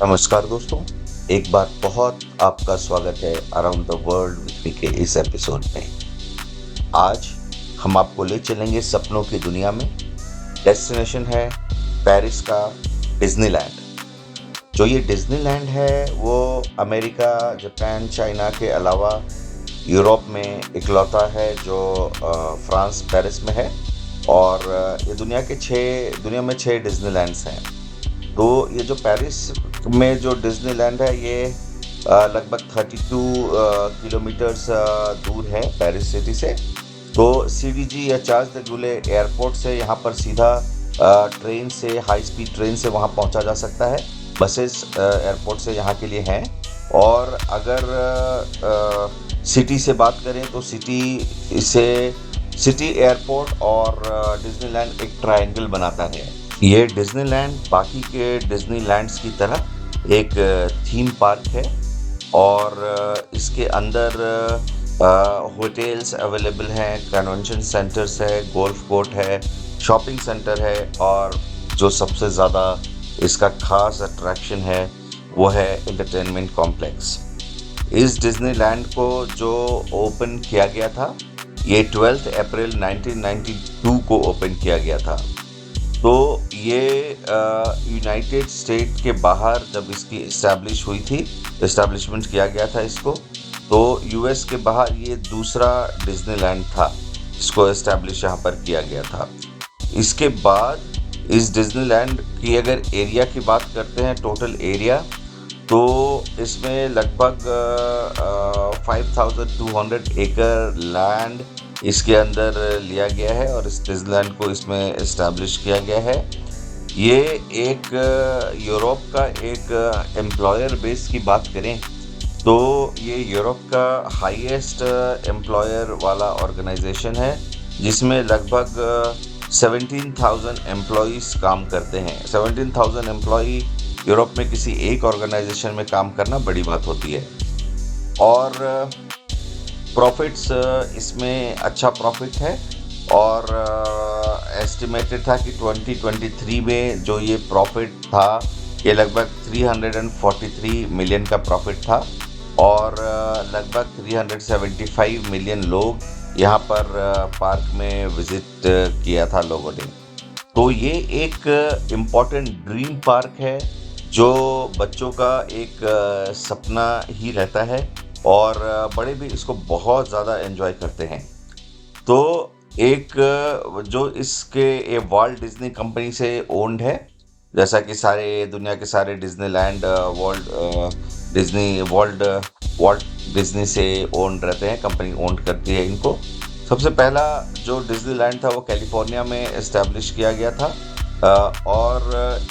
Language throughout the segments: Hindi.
नमस्कार दोस्तों, एक बार बहुत आपका स्वागत है around the world with me के इस एपिसोड में। आज हम आपको ले चलेंगे सपनों की दुनिया में। डेस्टिनेशन है पेरिस का डिज्नीलैंड। जो ये डिज्नीलैंड है वो अमेरिका, जापान, चाइना के अलावा यूरोप में इकलौता है जो फ्रांस पेरिस में है। और ये दुनिया में 6 डिज्नीलैंड्स हैं। तो ये जो पेरिस में जो डिज्नीलैंड है ये लगभग 32 किलोमीटर्स दूर है पेरिस सिटी से। तो सीडीजी या चार्ल्स de Gaulle एयरपोर्ट से यहाँ पर सीधा ट्रेन से, हाई स्पीड ट्रेन से वहाँ पहुँचा जा सकता है। बसेस एयरपोर्ट से यहाँ के लिए हैं। और अगर सिटी से बात करें तो सिटी एयरपोर्ट और डिज्नीलैंड एक ट्रायंगल बनाता है। ये डिज्नीलैंड बाकी के डिज्नीलैंड्स की तरह एक थीम पार्क है और इसके अंदर होटल्स अवेलेबल हैं, कन्वेंशन सेंटर्स है, गोल्फ कोर्ट है, शॉपिंग सेंटर है और जो सबसे ज़्यादा इसका खास अट्रैक्शन है वो है एंटरटेनमेंट कॉम्प्लेक्स। इस डिज्नीलैंड को जो ओपन किया गया था ये 12 अप्रैल 1992 को ओपन किया गया था। तो ये यूनाइटेड स्टेट के बाहर जब इसकी इस्टेब्लिशमेंट किया गया था इसको, तो यूएस के बाहर ये दूसरा डिज्नीलैंड था इसको इस्टेब्लिश यहाँ पर किया गया था। इसके बाद इस डिज्नीलैंड की अगर एरिया की बात करते हैं, टोटल एरिया, तो इसमें लगभग 5200 एकड़ लैंड इसके अंदर लिया गया है और इस डिज्नीलैंड को इसमें इस्टेब्लिश किया गया है। ये एक यूरोप का एक एम्प्लॉयर बेस की बात करें तो ये यूरोप का हाईएस्ट एम्प्लॉयर वाला ऑर्गेनाइजेशन है जिसमें लगभग 17,000 एम्प्लॉयज़ काम करते हैं। 17,000 एम्प्लॉई यूरोप में किसी एक ऑर्गेनाइजेशन में काम करना बड़ी बात होती है। और प्रॉफिट्स इसमें अच्छा प्रॉफिट है और एस्टिमेटेड था कि 2023 में जो ये प्रॉफिट था ये लगभग 343 मिलियन का प्रॉफिट था और लगभग 375 मिलियन लोग यहाँ पर पार्क में विजिट किया था लोगों ने। तो ये एक इम्पॉर्टेंट ड्रीम पार्क है जो बच्चों का एक सपना ही रहता है और बड़े भी इसको बहुत ज़्यादा एंजॉय करते हैं। तो एक जो इसके ये वॉल्ट डिज्नी कंपनी से ओन्ड है, जैसा कि सारे दुनिया के सारे डिज्नीलैंड वॉल्ट डिज्नी से ओन्ड रहते हैं, कंपनी ओन्ड करती है इनको। सबसे पहला जो डिज्नीलैंड था वो कैलिफोर्निया में इस्टेब्लिश किया गया था और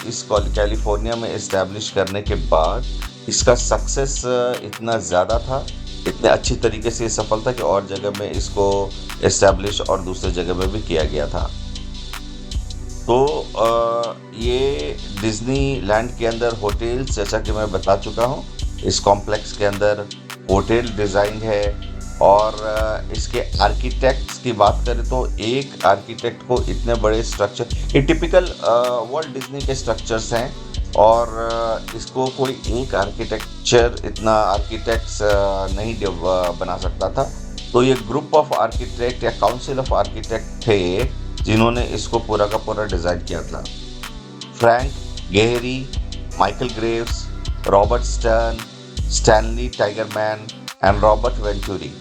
इस कैलिफोर्निया में इस्टेब्लिश करने के बाद इसका सक्सेस इतना ज़्यादा था, इतने अच्छी तरीके से सफल था कि और जगह में इसको इस्टेब्लिश और दूसरे जगह में भी किया गया था। तो ये डिज्नीलैंड के अंदर होटल्स, जैसा कि मैं बता चुका हूँ, इस कॉम्प्लेक्स के अंदर होटल डिज़ाइन है और इसके आर्किटेक्ट्स की बात करें तो एक आर्किटेक्ट को इतने बड़े स्ट्रक्चर, ये टिपिकल वॉल्ट डिज्नी के स्ट्रक्चर्स हैं और इसको कोई एक इतना आर्किटेक्ट्स नहीं बना सकता था। तो ये ग्रुप ऑफ आर्किटेक्ट या काउंसिल ऑफ आर्किटेक्ट थे जिन्होंने इसको पूरा का पूरा डिज़ाइन किया था। Frank Gehry, Michael Graves, Robert Stern, Stanley Tigerman and Robert Venturi,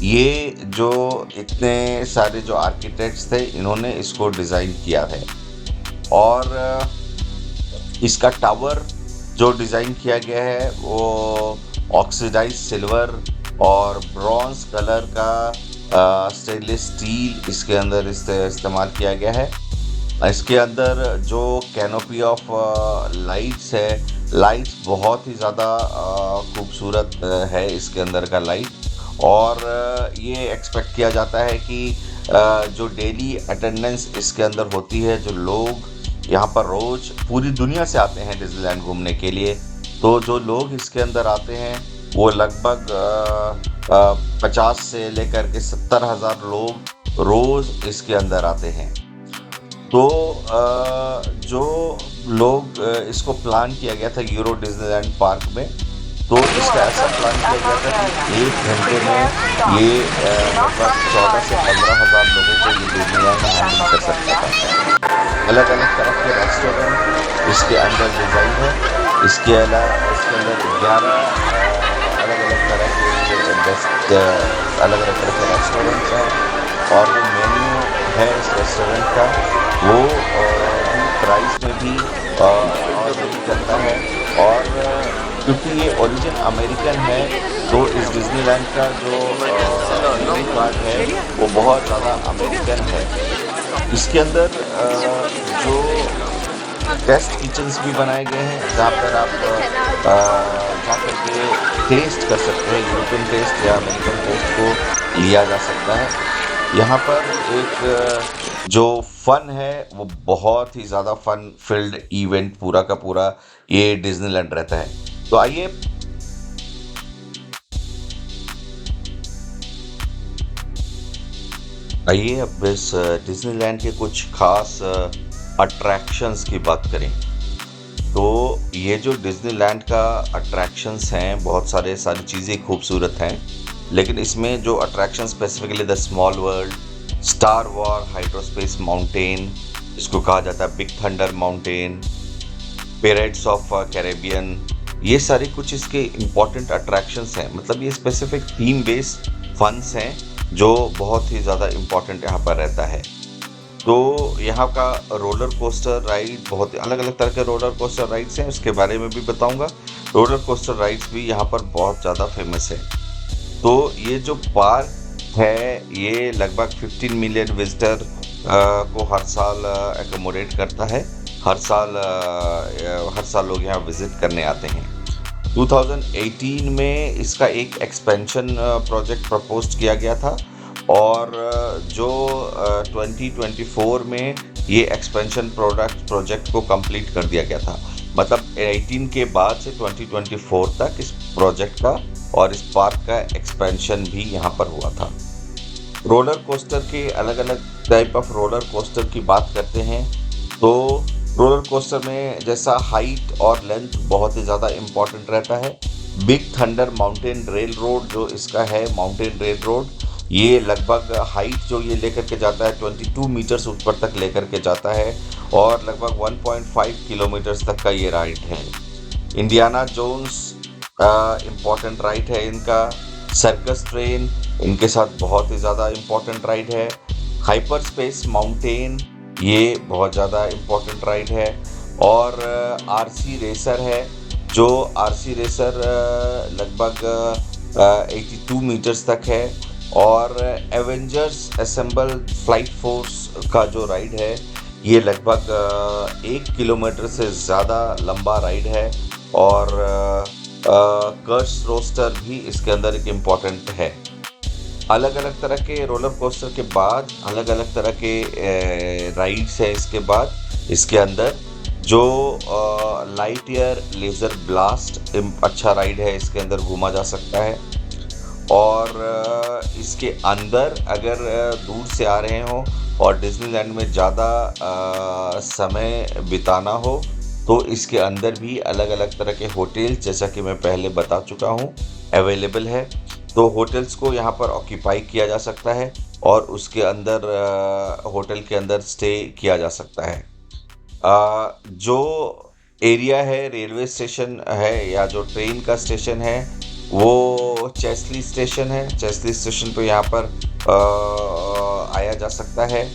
ये जो इतने सारे जो आर्किटेक्ट्स थे इन्होंने इसको डिज़ाइन किया है। और इसका टावर जो डिज़ाइन किया गया है वो ऑक्सीडाइज सिल्वर और ब्रॉन्ज कलर का स्टेनलेस स्टील इसके अंदर इस्तेमाल किया गया है। इसके अंदर जो कैनोपी ऑफ लाइट्स है, लाइट्स बहुत ही ज़्यादा खूबसूरत है इसके अंदर का लाइट। और ये एक्सपेक्ट किया जाता है कि जो डेली अटेंडेंस इसके अंदर होती है, जो लोग यहाँ पर रोज़ पूरी दुनिया से आते हैं डिज्नीलैंड घूमने के लिए, तो जो लोग इसके अंदर आते हैं वो लगभग 50 से लेकर के 70,000 लोग रोज़ इसके अंदर आते हैं। तो जो लोग इसको प्लान किया गया था यूरो डिज्नीलैंड पार्क में, तो इसका ऐसा प्लान किया गया था कि 1 घंटे में ये लगभग 14 से 15,000 लोगों को ये डिज्नीलैंड हैंडल कर सकता था। अलग अलग तरह के रेस्टोरेंट इसके अंदर डिज़ाइन है। इसके अंदर 11 अलग अलग तरह के बेस्ट अलग अलग तरह के रेस्टोरेंट्स हैं, और जो मेन्यू है इस रेस्टोरेंट का वो भी प्राइस में भी और भी करता है। और क्योंकि ये ओरिजिन अमेरिकन है, तो इस डिज्नीलैंड का जो मेन्यू कार्ड है वो बहुत ज़्यादा अमेरिकन है। इसके अंदर जो टेस्ट किचन्स भी बनाए गए हैं, जहाँ पर आप जा करके टेस्ट कर सकते हैं, यूरोपियन टेस्ट या अमेरिकन टेस्ट को लिया जा सकता है। यहाँ पर एक जो फन है वो बहुत ही ज़्यादा फन फील्ड इवेंट पूरा का पूरा ये डिज्नीलैंड रहता है। तो आइए अब इस डिज्नीलैंड के कुछ खास अट्रैक्शंस की बात करें। तो ये जो डिज्नीलैंड का अट्रैक्शंस हैं, बहुत सारी चीज़ें खूबसूरत हैं, लेकिन इसमें जो attraction specifically the small world, star war hydrospace mountain, इसको कहा जाता है big thunder mountain, pyramids of Caribbean, ये सारे कुछ इसके इम्पॉर्टेंट अट्रैक्शंस हैं। मतलब ये स्पेसिफिक थीम बेस्ड फंस हैं जो बहुत ही ज़्यादा इम्पॉर्टेंट यहाँ पर रहता है। तो यहाँ का रोलर कोस्टर राइड, बहुत अलग अलग तरह के रोलर कोस्टर राइड्स हैं, उसके बारे में भी बताऊँगा। रोलर कोस्टर राइड्स भी यहाँ पर बहुत ज़्यादा फेमस है। तो ये जो पार्क है ये लगभग 15 मिलियन विजिटर को हर साल एकोमोडेट करता है। हर साल लोग यहाँ विजिट करने आते हैं। 2018 में इसका एक एक्सपेंशन प्रोजेक्ट प्रपोज किया गया था, और जो 2024 में ये एक्सपेंशन प्रोजेक्ट को कंप्लीट कर दिया गया था। मतलब 18 के बाद से 2024 तक इस प्रोजेक्ट का और इस पार्क का एक्सपेंशन भी यहाँ पर हुआ था। रोलर कोस्टर के अलग अलग टाइप ऑफ रोलर कोस्टर की बात करते हैं, तो रोलर कोस्टर में जैसा हाइट और लेंथ बहुत ही ज़्यादा इम्पॉर्टेंट रहता है। Big thunder mountain rail road जो इसका है, माउंटेन रेल रोड, ये लगभग हाइट जो ये लेकर के जाता है 22 मीटर्स ऊपर तक लेकर के जाता है, और लगभग 1.5 किलोमीटर्स तक का ये राइड है। इंडियाना जोन्स इम्पॉर्टेंट राइड है इनका। सर्कस ट्रेन इनके साथ बहुत ही ज़्यादा इम्पॉर्टेंट राइड है। हाइपर स्पेस माउंटेन ये बहुत ज़्यादा इम्पॉर्टेंट राइड है। और आरसी रेसर है, जो आरसी रेसर लगभग 82 मीटर्स तक है। और एवेंजर्स असेंबल फ्लाइट फोर्स का जो राइड है ये लगभग 1 किलोमीटर से ज़्यादा लंबा राइड है। और कर्स रोस्टर भी इसके अंदर एक इम्पॉर्टेंट है। अलग अलग तरह के रोलर कोस्टर के बाद अलग अलग तरह के राइड्स है। इसके बाद इसके अंदर जो लाइट ईयर लेज़र ब्लास्ट अच्छा राइड है, इसके अंदर घूमा जा सकता है। और इसके अंदर अगर दूर से आ रहे हो और डिज्नीलैंड में ज़्यादा समय बिताना हो, तो इसके अंदर भी अलग अलग तरह के होटल्स, जैसा कि मैं पहले बता चुका हूँ, अवेलेबल है। तो होटल्स को यहाँ पर ऑक्यूपाई किया जा सकता है और उसके अंदर होटल के अंदर स्टे किया जा सकता है। जो एरिया है, रेलवे स्टेशन है या जो ट्रेन का स्टेशन है, वो चेस्ली स्टेशन है। चेस्ली स्टेशन पे यहाँ पर आया जा सकता है।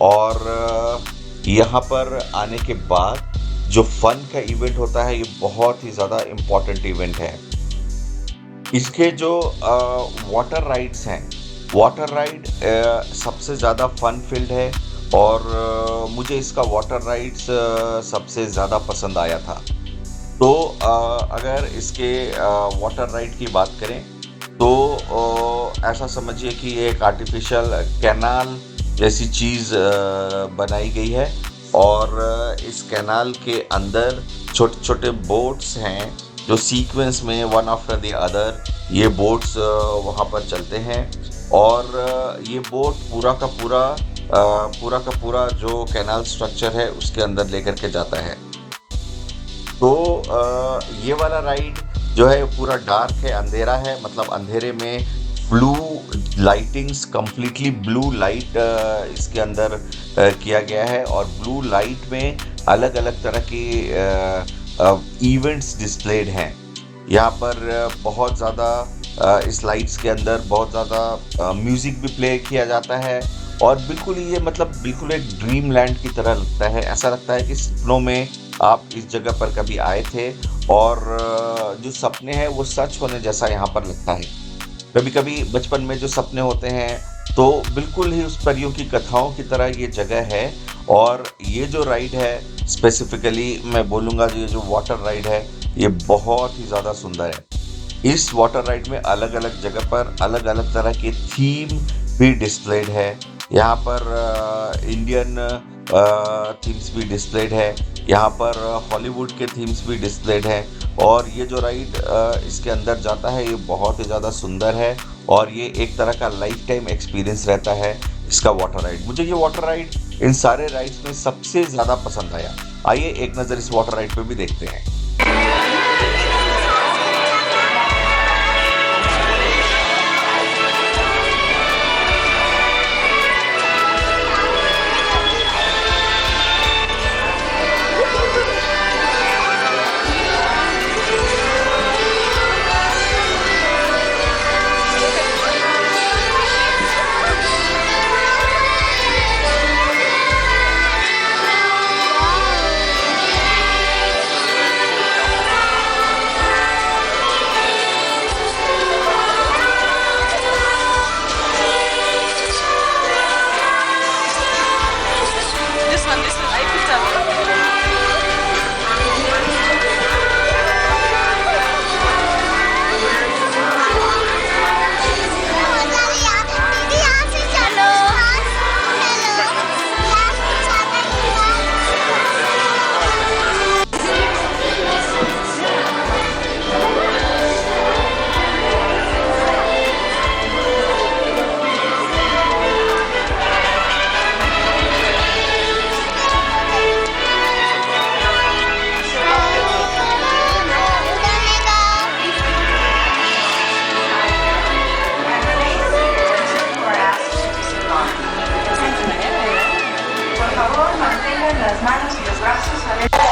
और यहाँ पर आने के बाद जो फन का इवेंट होता है, ये बहुत ही ज़्यादा इम्पॉर्टेंट इवेंट है। इसके जो वाटर राइड्स हैं, वाटर राइड सबसे ज़्यादा फन फील्ड है, और मुझे इसका वाटर राइड्स सबसे ज़्यादा पसंद आया था। तो अगर इसके वाटर राइड की बात करें तो ऐसा समझिए कि ये एक आर्टिफिशियल कैनाल जैसी चीज़ बनाई गई है, और इस कैनाल के अंदर छोटे छोटे बोट्स हैं जो सीक्वेंस में वन आफ्टर द अदर ये बोट्स वहाँ पर चलते हैं। और ये बोट पूरा का पूरा जो कैनाल स्ट्रक्चर है उसके अंदर लेकर के जाता है। तो ये वाला राइड जो है पूरा डार्क है, अंधेरा है, मतलब अंधेरे में blue lightings, completely blue light इसके अंदर किया गया है और ब्लू लाइट में अलग अलग तरह की इवेंट्स डिस्प्लेड हैं। यहाँ पर बहुत ज़्यादा इस लाइट्स के अंदर बहुत ज़्यादा म्यूज़िक भी प्ले किया जाता है और बिल्कुल ये मतलब बिल्कुल एक ड्रीम लैंड की तरह लगता है। ऐसा लगता है कि सपनों में आप इस जगह पर कभी आए थे और जो सपने हैं वो सच होने जैसा यहाँ पर लगता है। कभी कभी बचपन में जो सपने होते हैं तो बिल्कुल ही उस परियों की कथाओं की तरह ये जगह है। और ये जो राइड है स्पेसिफिकली मैं बोलूँगा, ये जो वाटर राइड है ये बहुत ही ज़्यादा सुंदर है। इस वाटर राइड में अलग अलग जगह पर अलग अलग तरह के थीम भी डिस्प्लेड है। यहाँ पर इंडियन थीम्स भी डिस्प्लेड है, यहाँ पर हॉलीवुड के थीम्स भी डिस्प्लेड है। और ये जो राइड इसके अंदर जाता है ये बहुत ही ज़्यादा सुंदर है और ये एक तरह का लाइफ टाइम एक्सपीरियंस रहता है इसका वाटर राइड। मुझे ये वाटर राइड इन सारे राइड्स में सबसे ज़्यादा पसंद आया। आइए एक नज़र इस वाटर राइड पे भी देखते हैं। This one, Eiffel Tower. दीदी यहाँ से चलो। हेलो। यहाँ से जाना है। उड़ने का। Por favor, mantengan las manos y los brazos abiertos.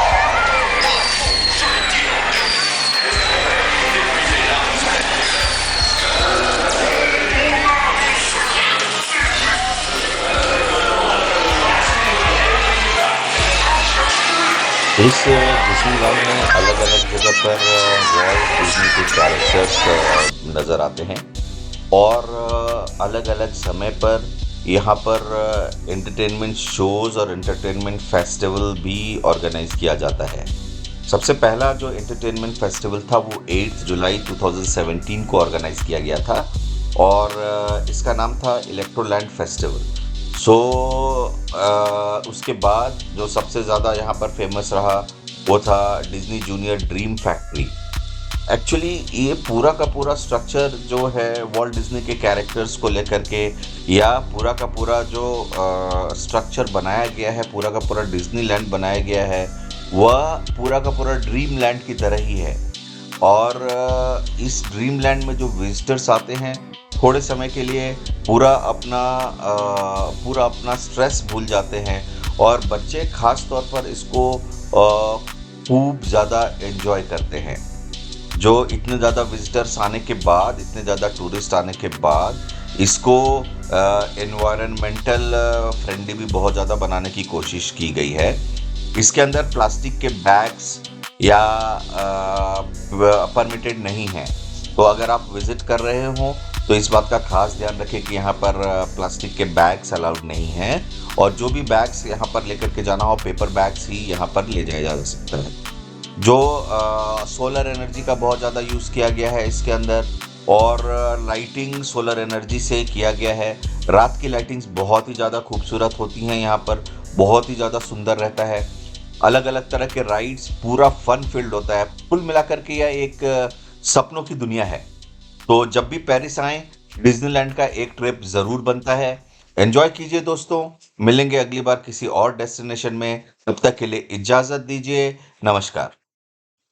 इस डिज्नीलैंड में अलग अलग जगह पर वॉल्ट डिज्नी के कैरेक्टर्स नज़र आते हैं और अलग अलग समय पर यहाँ पर एंटरटेनमेंट शोज़ और एंटरटेनमेंट फेस्टिवल भी ऑर्गेनाइज किया जाता है। सबसे पहला जो एंटरटेनमेंट फेस्टिवल था वो 8 जुलाई 2017 को ऑर्गेनाइज किया गया था और इसका नाम था इलेक्ट्रोलैंड फेस्टिवल। सो उसके बाद जो सबसे ज़्यादा यहाँ पर फेमस रहा वो था Disney junior dream factory. Actually ये पूरा का पूरा स्ट्रक्चर जो है वॉल्ट डिज्नी के कैरेक्टर्स को लेकर के या पूरा का पूरा जो स्ट्रक्चर बनाया गया है, पूरा का पूरा डिज्नीलैंड बनाया गया है, वह पूरा का पूरा ड्रीम लैंड की तरह ही है। और इस ड्रीम लैंड में जो विजिटर्स आते हैं थोड़े समय के लिए पूरा अपना स्ट्रेस भूल जाते हैं और बच्चे ख़ास तौर पर इसको खूब ज़्यादा एंजॉय करते हैं। जो इतने ज़्यादा विजिटर्स आने के बाद, इतने ज़्यादा टूरिस्ट आने के बाद इसको एनवायरनमेंटल फ्रेंडली भी बहुत ज़्यादा बनाने की कोशिश की गई है। इसके अंदर प्लास्टिक के बैग्स या परमिटेड नहीं हैं। तो अगर आप विज़िट कर रहे हो तो इस बात का खास ध्यान रखें कि यहाँ पर प्लास्टिक के बैग्स अलाउड नहीं हैं और जो भी बैग्स यहाँ पर लेकर के जाना हो पेपर बैग्स ही यहाँ पर ले जाया जा सकता है। जो सोलर एनर्जी का बहुत ज़्यादा यूज़ किया गया है इसके अंदर और लाइटिंग सोलर एनर्जी से किया गया है। रात की लाइटिंग्स बहुत ही ज़्यादा खूबसूरत होती हैं, यहाँ पर बहुत ही ज़्यादा सुंदर रहता है। अलग अलग तरह के राइड्स, पूरा फन फील्ड होता है। कुल मिलाकर के यह एक सपनों की दुनिया है। तो जब भी पेरिस आएँ डिज्नीलैंड का एक ट्रिप ज़रूर बनता है। एंजॉय कीजिए दोस्तों, मिलेंगे अगली बार किसी और डेस्टिनेशन में। तब तक के लिए इजाज़त दीजिए, नमस्कार।